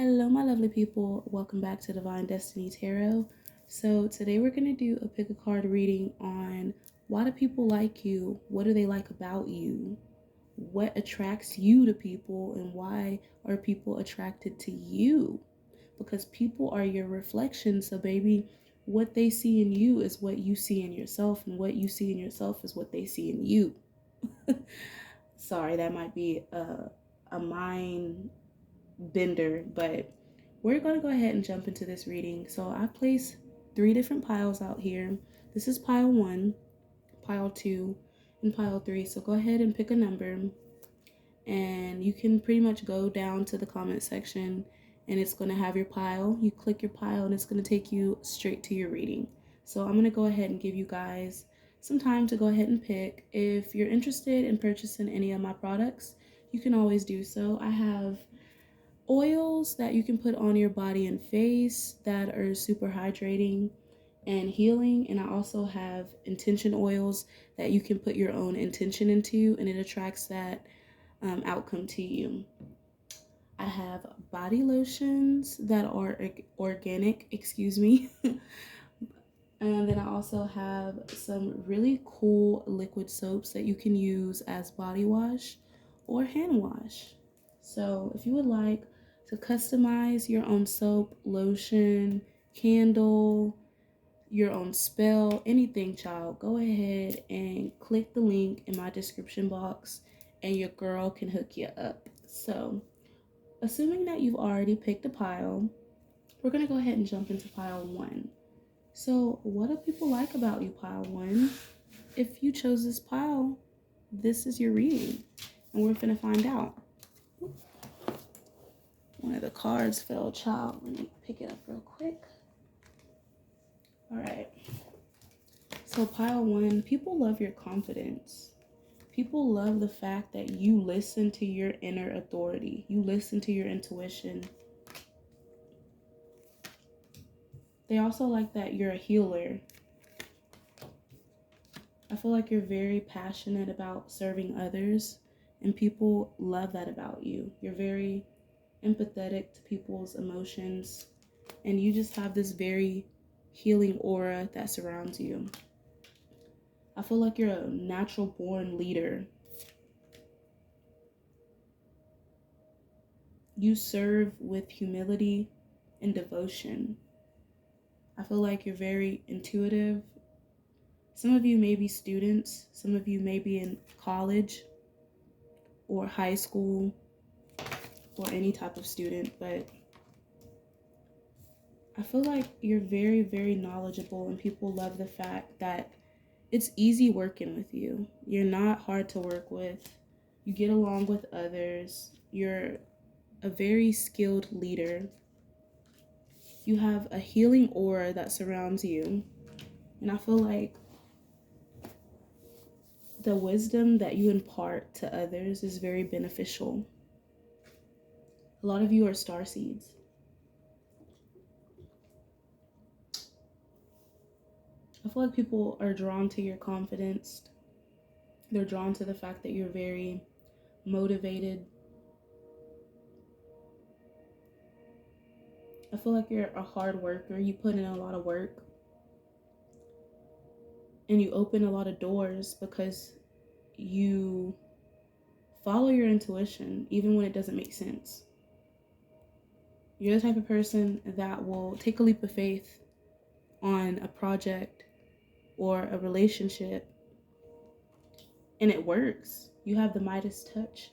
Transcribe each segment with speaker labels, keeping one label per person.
Speaker 1: Hello, my lovely people. Welcome back to Divine Destiny Tarot. So today we're going to do a pick a card reading on why do people like you? What do they like about you? What attracts you to people and why are people attracted to you? Because people are your reflection. So baby, what they see in you is what you see in yourself, and what you see in yourself is what they see in you. Sorry, that might be a mind bender, but we're going to go ahead and jump into this reading. So I placed 3 different piles out here. This is pile 1, pile 2, and pile 3. So go ahead and pick a number, and you can pretty much go down to the comment section and it's going to have your pile. You click your pile and it's going to take you straight to your reading. So I'm going to go ahead and give you guys some time to go ahead and pick. If you're interested in purchasing any of my products, you can always do so. I have oils that you can put on your body and face that are super hydrating and healing, and I also have intention oils that you can put your own intention into and it attracts that outcome to you. I have body lotions that are organic, and then I also have some really cool liquid soaps that you can use as body wash or hand wash. So if you would like to customize your own soap, lotion, candle, your own spell, anything, child, go ahead and click the link in my description box and your girl can hook you up. So assuming that you've already picked a pile, we're going to go ahead and jump into pile 1. So what do people like about you, pile 1? If you chose this pile, this is your reading, and we're going to find out. One of the cards fell, child. Let me pick it up real quick. All right. So pile 1, people love your confidence. People love the fact that you listen to your inner authority. You listen to your intuition. They also like that you're a healer. I feel like you're very passionate about serving others, and people love that about you. You're very empathetic to people's emotions, and you just have this very healing aura that surrounds you. I feel like you're a natural born leader. You serve with humility and devotion. I feel like you're very intuitive. Some of you may be students, some of you may be in college or high school or any type of student, but I feel like you're very, very knowledgeable, and people love the fact that it's easy working with you. You're not hard to work with. You get along with others. You're a very skilled leader. You have a healing aura that surrounds you. And I feel like the wisdom that you impart to others is very beneficial. A lot of you are starseeds. I feel like people are drawn to your confidence. They're drawn to the fact that you're very motivated. I feel like you're a hard worker. You put in a lot of work. And you open a lot of doors because you follow your intuition even when it doesn't make sense. You're the type of person that will take a leap of faith on a project or a relationship, and it works. You have the Midas touch.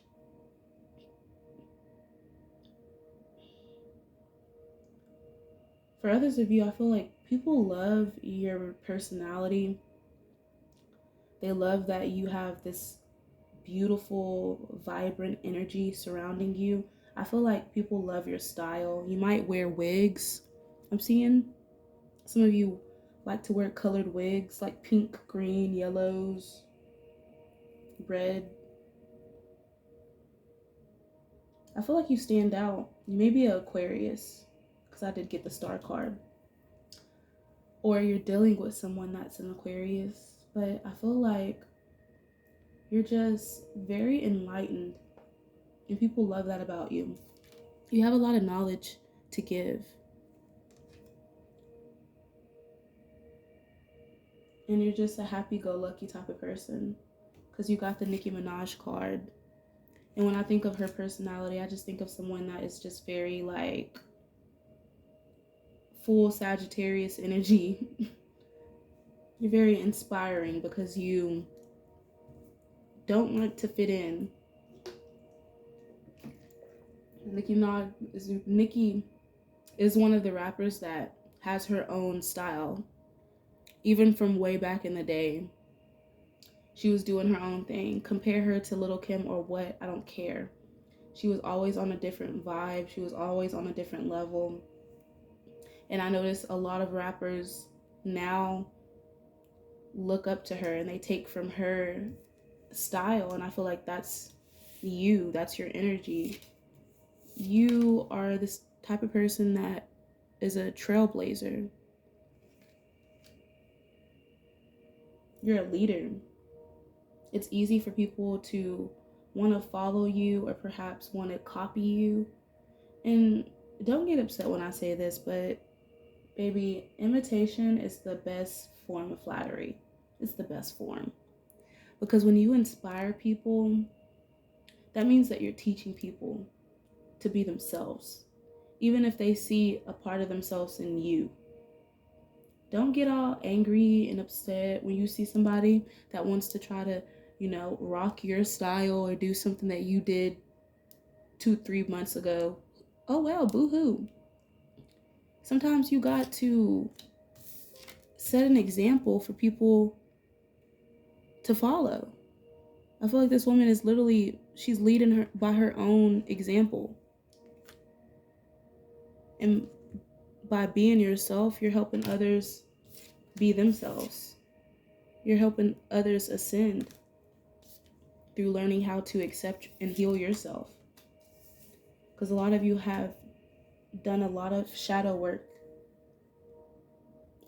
Speaker 1: For others of you, I feel like people love your personality. They love that you have this beautiful, vibrant energy surrounding you. I feel like people love your style. You might wear wigs. I'm seeing some of you like to wear colored wigs, like pink, green, yellows, red. I feel like you stand out. You may be an Aquarius, because I did get the star card. Or you're dealing with someone that's an Aquarius. But I feel like you're just very enlightened, and people love that about you. You have a lot of knowledge to give. And you're just a happy-go-lucky type of person because you got the Nicki Minaj card. And when I think of her personality, I just think of someone that is just very like full Sagittarius energy. You're very inspiring because you don't want to fit in. Nicki is one of the rappers that has her own style. Even from way back in the day, she was doing her own thing. Compare her to Lil' Kim or what, I don't care. She was always on a different vibe. She was always on a different level. And I notice a lot of rappers now look up to her and they take from her style. And I feel like that's you. That's your energy. You are this type of person that is a trailblazer. You're a leader. It's easy for people to want to follow you or perhaps want to copy you. And don't get upset when I say this, but baby, imitation is the best form of flattery. It's the best form. Because when you inspire people, that means that you're teaching people to be themselves, even if they see a part of themselves in you. Don't get all angry and upset when you see somebody that wants to try to, rock your style or do something that you did 2-3 months ago. Oh well, boo-hoo. Sometimes you got to set an example for people to follow. I feel like this woman is she's leading her by her own example. And by being yourself, you're helping others be themselves. You're helping others ascend through learning how to accept and heal yourself. Because a lot of you have done a lot of shadow work.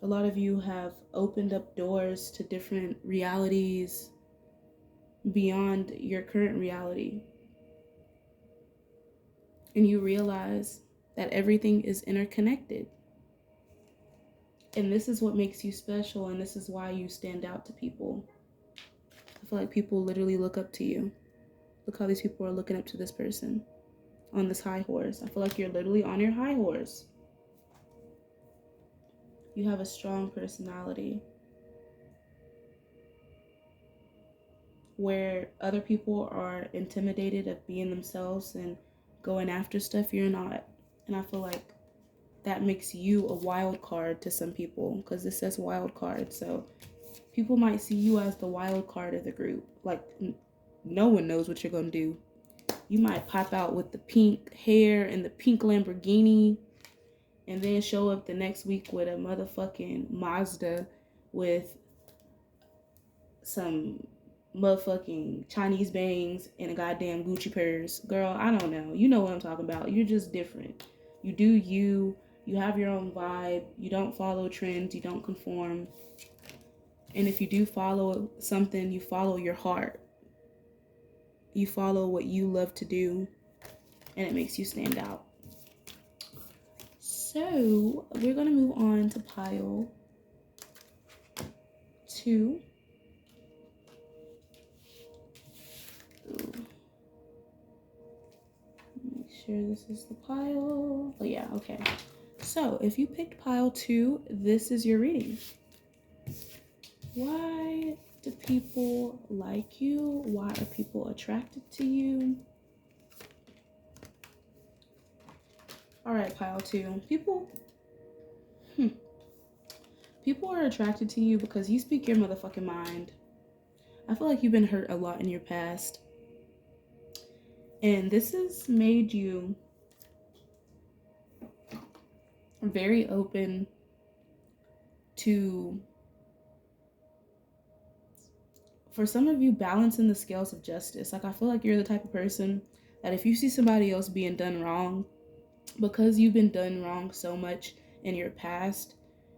Speaker 1: A lot of you have opened up doors to different realities beyond your current reality. And you realize that everything is interconnected. And this is what makes you special, and this is why you stand out to people. I feel like people literally look up to you. Look how these people are looking up to this person on this high horse. I feel like you're literally on your high horse. You have a strong personality. Where other people are intimidated of being themselves and going after stuff, you're not. And I feel like that makes you a wild card to some people, because this says wild card. So people might see you as the wild card of the group. Like, no one knows what you're going to do. You might pop out with the pink hair and the pink Lamborghini and then show up the next week with a motherfucking Mazda with some motherfucking Chinese bangs and a goddamn Gucci purse. Girl, I don't know. You know what I'm talking about. You're just different. You do you. You have your own vibe. You don't follow trends. You don't conform. And if you do follow something, you follow your heart. You follow what you love to do, and it makes you stand out. So we're going to move on to pile 2. Ooh. Make sure this is the pile. Oh yeah, okay. So if you picked pile 2, this is your reading. Why do people like you? Why are people attracted to you? All right, pile 2. People are attracted to you because you speak your motherfucking mind. I feel like you've been hurt a lot in your past. And this has made you very open to, for some of you, balancing the scales of justice. Like, I feel like you're the type of person that if you see somebody else being done wrong, because you've been done wrong so much in your past,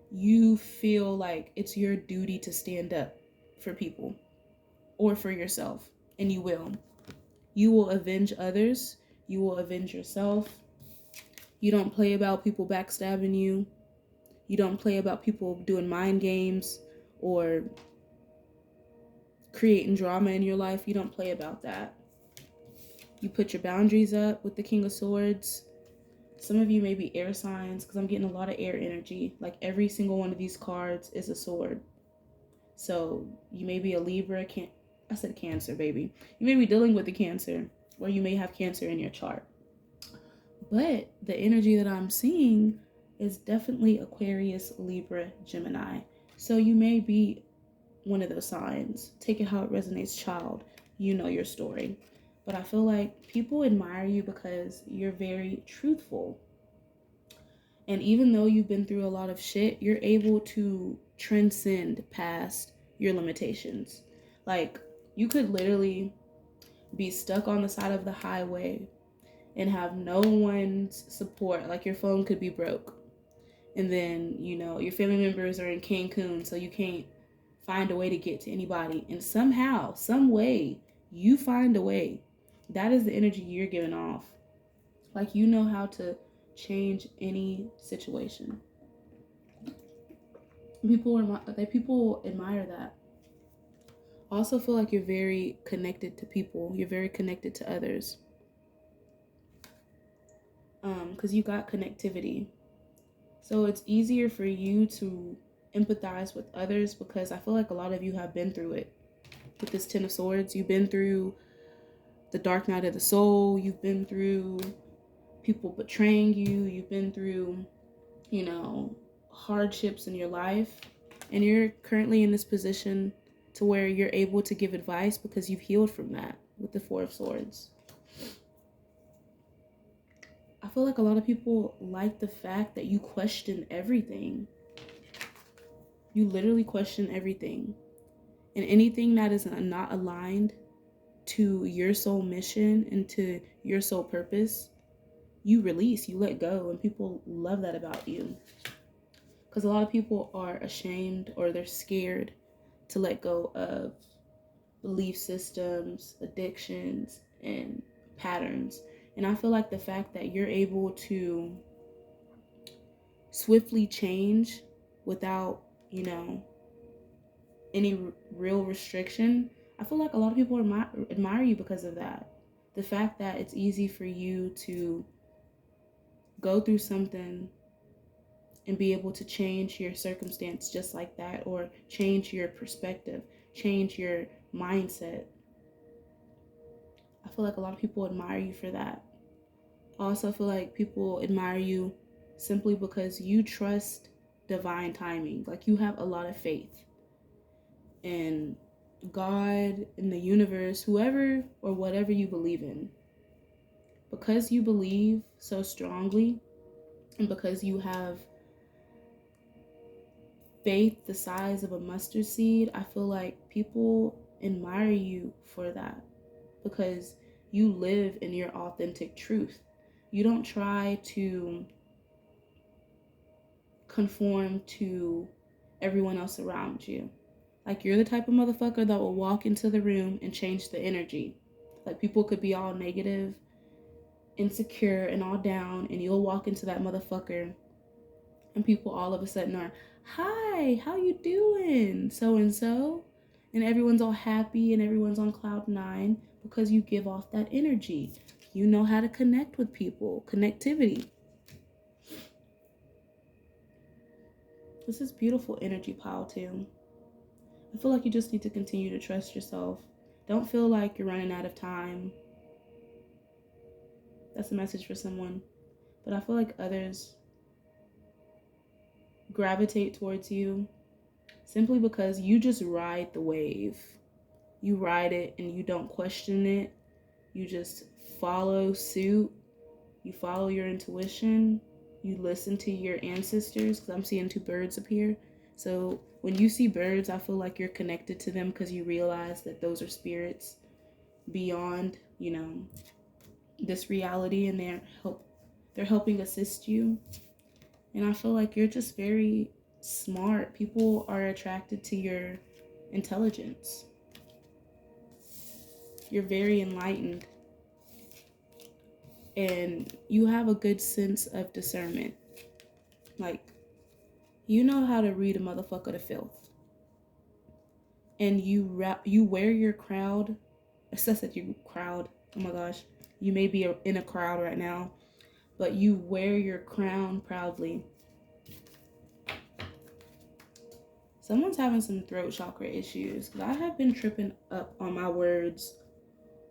Speaker 1: you feel like it's your duty to stand up for people or for yourself. And you will. You will avenge others. You will avenge yourself. You don't play about people backstabbing you. You don't play about people doing mind games or creating drama in your life. You don't play about that. You put your boundaries up with the King of Swords. Some of you may be air signs because I'm getting a lot of air energy. Like every single one of these cards is a sword. So you may be a Libra. I said Cancer, baby. You may be dealing with the Cancer, or you may have Cancer in your chart. But the energy that I'm seeing is definitely Aquarius, Libra, Gemini. So you may be one of those signs. Take it how it resonates, child. You know your story. But I feel like people admire you because you're very truthful. And even though you've been through a lot of shit, you're able to transcend past your limitations. Like, you could literally be stuck on the side of the highway and have no one's support. Like, your phone could be broke. And then, you know, your family members are in Cancun, so you can't find a way to get to anybody. And somehow, some way, you find a way. That is the energy you're giving off. Like, you know how to change any situation. People admire that. I also feel like you're very connected to people. You're very connected to others. Because you got connectivity. So it's easier for you to empathize with others because I feel like a lot of you have been through it. With this Ten of Swords, you've been through the dark night of the soul. You've been through people betraying you. You've been through, you know, hardships in your life. And you're currently in this position to where you're able to give advice because you've healed from that with the Four of Swords. I feel like a lot of people like the fact that you question everything. You literally question everything. And anything that is not aligned to your soul mission and to your soul purpose, you release, you let go, and people love that about you. Because a lot of people are ashamed or they're scared to let go of belief systems, addictions, and patterns. And I feel like the fact that you're able to swiftly change without, you know, any real restriction, I feel like a lot of people admire you because of that. The fact that it's easy for you to go through something and be able to change your circumstance just like that, or change your perspective, change your mindset. I feel like a lot of people admire you for that. I also feel like people admire you simply because you trust divine timing. Like, you have a lot of faith in God, in the universe, whoever or whatever you believe in. Because you believe so strongly and because you have faith the size of a mustard seed, I feel like people admire you for that because you live in your authentic truth. You don't try to conform to everyone else around you. Like, you're the type of motherfucker that will walk into the room and change the energy. Like, people could be all negative, insecure, and all down, and you'll walk into that motherfucker and people all of a sudden are, hi, how you doing, so and so, and everyone's all happy and everyone's on cloud nine because you give off that energy. You know how to connect with people. Connectivity. This is beautiful energy pile too. I feel like you just need to continue to trust yourself. Don't feel like you're running out of time. That's a message for someone. But I feel like others gravitate towards you simply because you just ride the wave. You ride it and you don't question it. You just follow suit. You follow your intuition. You listen to your ancestors, because I'm seeing two birds up here. So when you see birds, I feel like you're connected to them because you realize that those are spirits beyond, you know, this reality, and they're helping assist you. And I feel like you're just very smart. People are attracted to your intelligence. You're very enlightened. And you have a good sense of discernment. Like, you know how to read a motherfucker to filth. And you wear your crowd. It says that you crowd. Oh my gosh. You may be in a crowd right now, but you wear your crown proudly. Someone's having some throat chakra issues, because I have been tripping up on my words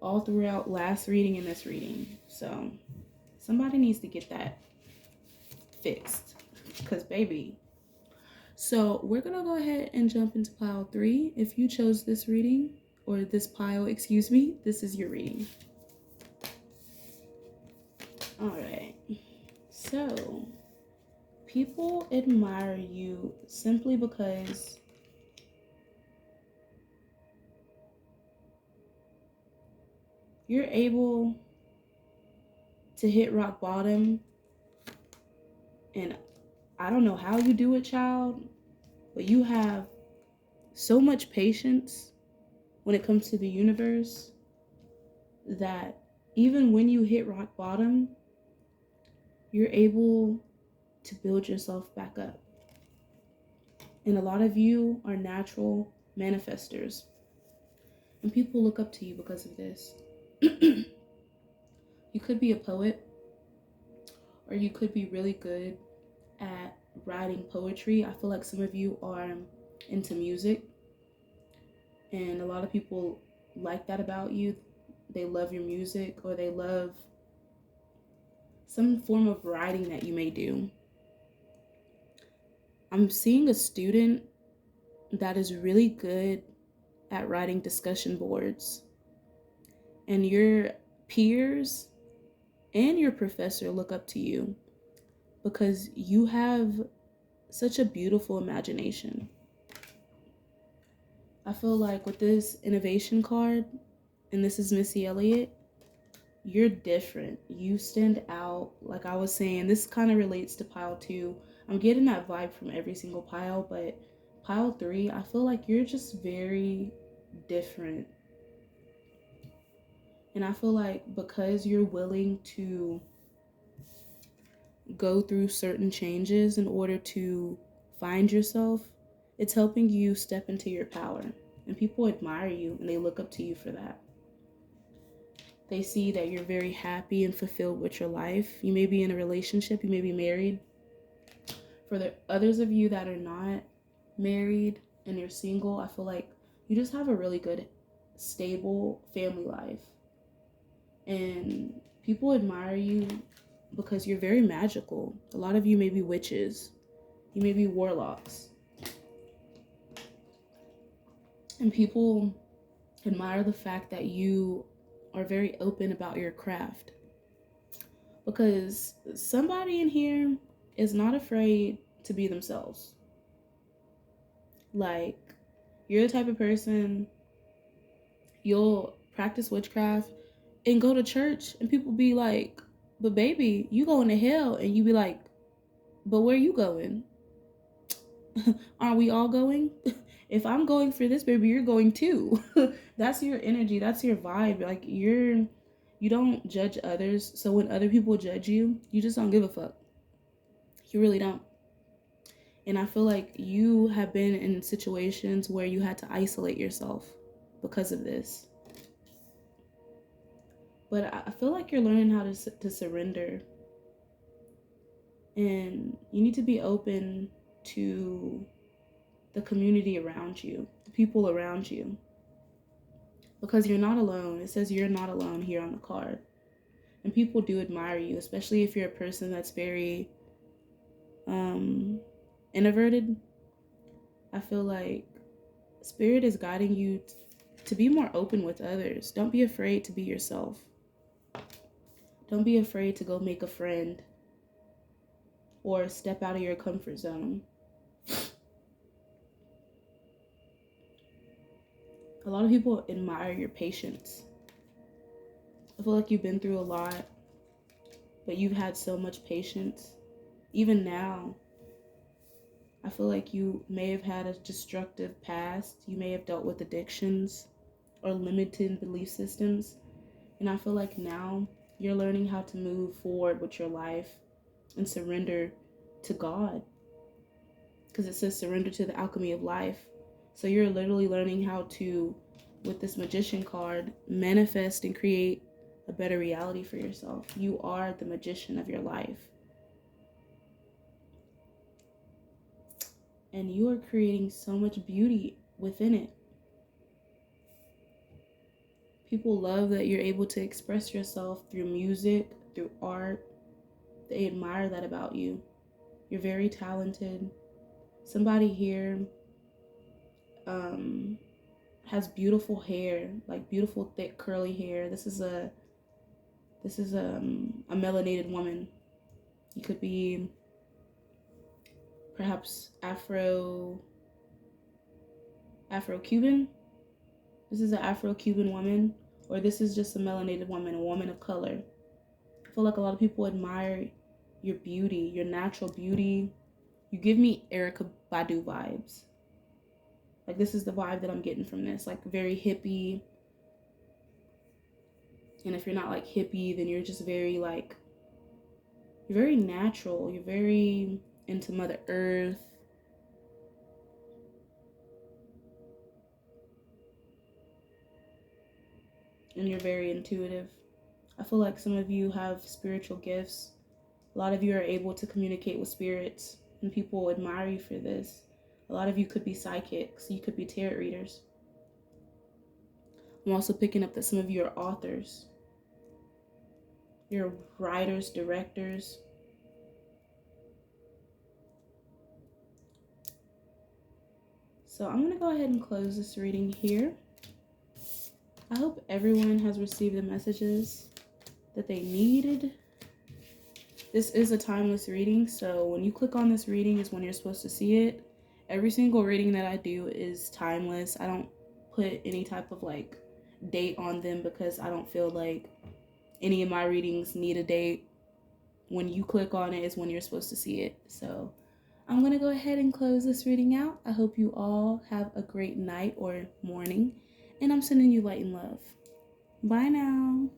Speaker 1: all throughout last reading and this reading. So somebody needs to get that fixed, because baby. So we're going to go ahead and jump into pile 3. If you chose this reading, or this pile, excuse me, this is your reading. All right. So people admire you simply because you're able to hit rock bottom. And I don't know how you do it, child, but you have so much patience when it comes to the universe that even when you hit rock bottom, you're able to build yourself back up. And a lot of you are natural manifestors. And people look up to you because of this. You could be a poet, or you could be really good at writing poetry. I feel like some of you are into music, and a lot of people like that about you. They love your music, or they love some form of writing that you may do. I'm seeing a student that is really good at writing discussion boards, and your peers and your professor look up to you because you have such a beautiful imagination. I feel like with this innovation card, and this is Missy Elliott, you're different. You stand out. Like I was saying, this kind of relates to pile 2. I'm getting that vibe from every single pile, but pile 3, I feel like you're just very different. And I feel like because you're willing to go through certain changes in order to find yourself, it's helping you step into your power. And people admire you and they look up to you for that. They see that you're very happy and fulfilled with your life. You may be in a relationship, you may be married. For the others of you that are not married and you're single, I feel like you just have a really good, stable family life. And people admire you because you're very magical. A lot of you may be witches. You may be warlocks. And people admire the fact that you are very open about your craft. Because somebody in here is not afraid to be themselves. Like, you're the type of person, you'll practice witchcraft and go to church and people be like, but baby, you going to hell. And you be like, but where you going? Aren't we all going? If I'm going for this, baby, you're going too. That's your energy. That's your vibe. Like, you don't judge others. So when other people judge you, you just don't give a fuck. You really don't. And I feel like you have been in situations where you had to isolate yourself because of this. But I feel like you're learning how to surrender. And you need to be open to the community around you, the people around you. Because you're not alone. It says you're not alone here on the card. And people do admire you, especially if you're a person that's very introverted. I feel like Spirit is guiding you to be more open with others. Don't be afraid to be yourself. Don't be afraid to go make a friend or step out of your comfort zone. A lot of people admire your patience. I feel like you've been through a lot, but you've had so much patience. Even now, I feel like you may have had a destructive past. You may have dealt with addictions or limited belief systems. And I feel like now You're learning how to move forward with your life and surrender to God. Because it says surrender to the alchemy of life. So you're literally learning how to, with this magician card, manifest and create a better reality for yourself. You are the magician of your life. And you are creating so much beauty within it. People love that you're able to express yourself through music, through art. They admire that about you. You're very talented. Somebody here has beautiful hair, like beautiful thick curly hair. This is a melanated woman. You could be perhaps Afro-Cuban. This is an Afro-Cuban woman, or this is just a melanated woman, a woman of color. I feel like a lot of people admire your beauty, your natural beauty. You give me Erykah Badu vibes. Like, this is the vibe that I'm getting from this. Like, very hippie. And if you're not like hippie, then you're just very like, you're very natural. You're very into Mother Earth. And you're very intuitive. I feel like some of you have spiritual gifts. A lot of you are able to communicate with spirits, and people admire you for this. A lot of you could be psychics. You could be tarot readers. I'm also picking up that some of you are authors. You're writers, directors. So I'm going to go ahead and close this reading here. I hope everyone has received the messages that they needed. This is a timeless reading, so when you click on this reading is when you're supposed to see it. Every single reading that I do is timeless. I don't put any type of like date on them because I don't feel like any of my readings need a date. When you click on it is when you're supposed to see it. So I'm going to go ahead and close this reading out. I hope you all have a great night or morning, and I'm sending you light and love. Bye now.